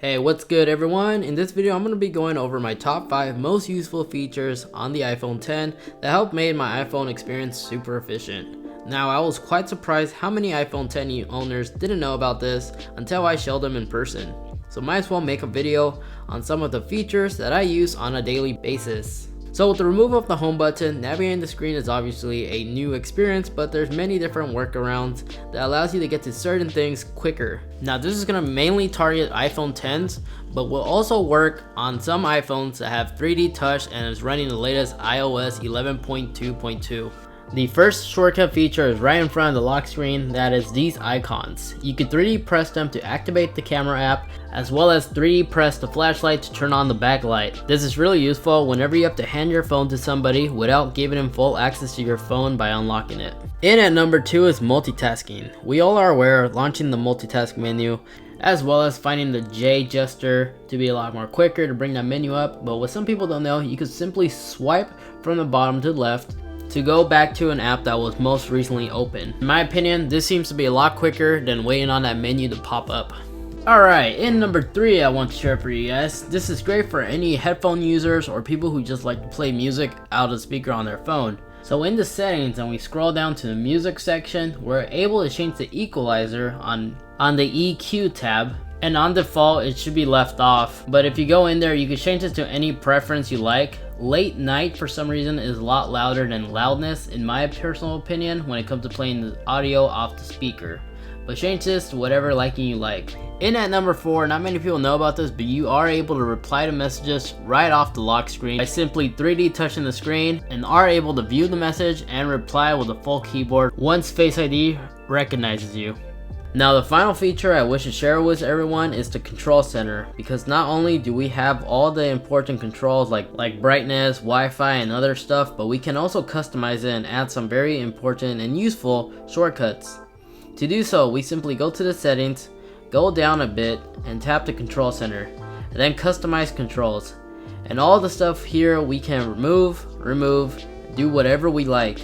Hey, what's good everyone? In this video I'm going to be going over my top 5 most useful features on the iPhone X that helped make my iPhone experience super efficient. Now I was quite surprised how many iPhone X owners didn't know about this until I showed them in person. So might as well make a video on some of the features that I use on a daily basis. So with the removal of the home button, navigating the screen is obviously a new experience, but there's many different workarounds that allows you to get to certain things quicker. Now this is going to mainly target iPhone Xs, but will also work on some iPhones that have 3D touch and is running the latest iOS 11.2.2. The first shortcut feature is right in front of the lock screen, that is these icons. You can 3D press them to activate the camera app, as well as 3D press the flashlight to turn on the backlight. This is really useful whenever you have to hand your phone to somebody without giving them full access to your phone by unlocking it. In at number 2 is multitasking. We all are aware of launching the multitask menu, as well as finding the J gesture to be a lot more quicker to bring that menu up, but what some people don't know, you could simply swipe from the bottom to the left to go back to an app that was most recently open. In my opinion, this seems to be a lot quicker than waiting on that menu to pop up. Alright, in number 3 I want to share for you guys. This is great for any headphone users or people who just like to play music out of the speaker on their phone. So in the settings, and we scroll down to the music section, we're able to change the equalizer on the EQ tab. And on default it should be left off, but if you go in there you can change it to any preference you like. Late night for some reason is a lot louder than loudness in my personal opinion when it comes to playing the audio off the speaker, but change this to whatever liking you like. In at number 4, not many people know about this, but you are able to reply to messages right off the lock screen by simply 3D touching the screen, and are able to view the message and reply with a full keyboard once Face ID recognizes you. Now the final feature I wish to share with everyone is the control center, because not only do we have all the important controls like brightness, Wi-Fi and other stuff, but we can also customize it and add some very important and useful shortcuts. To do so, we simply go to the settings, go down a bit and tap the control center, and then customize controls. And all the stuff here we can remove, do whatever we like.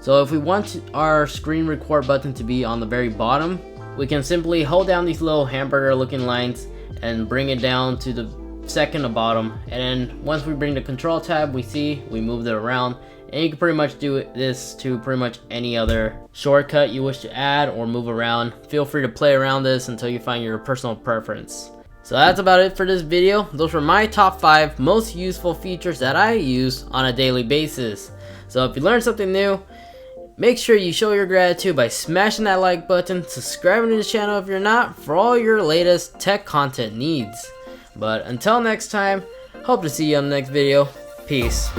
So if we want our screen record button to be on the very bottom, we can simply hold down these little hamburger looking lines and bring it down to the second to bottom. And then once we bring the control tab, we moved it around. And you can pretty much do this to pretty much any other shortcut you wish to add or move around. Feel free to play around this until you find your personal preference. So that's about it for this video. Those were my top 5 most useful features that I use on a daily basis. So if you learned something new, make sure you show your gratitude by smashing that like button, subscribing to the channel if you're not, for all your latest tech content needs. But until next time, hope to see you on the next video. Peace.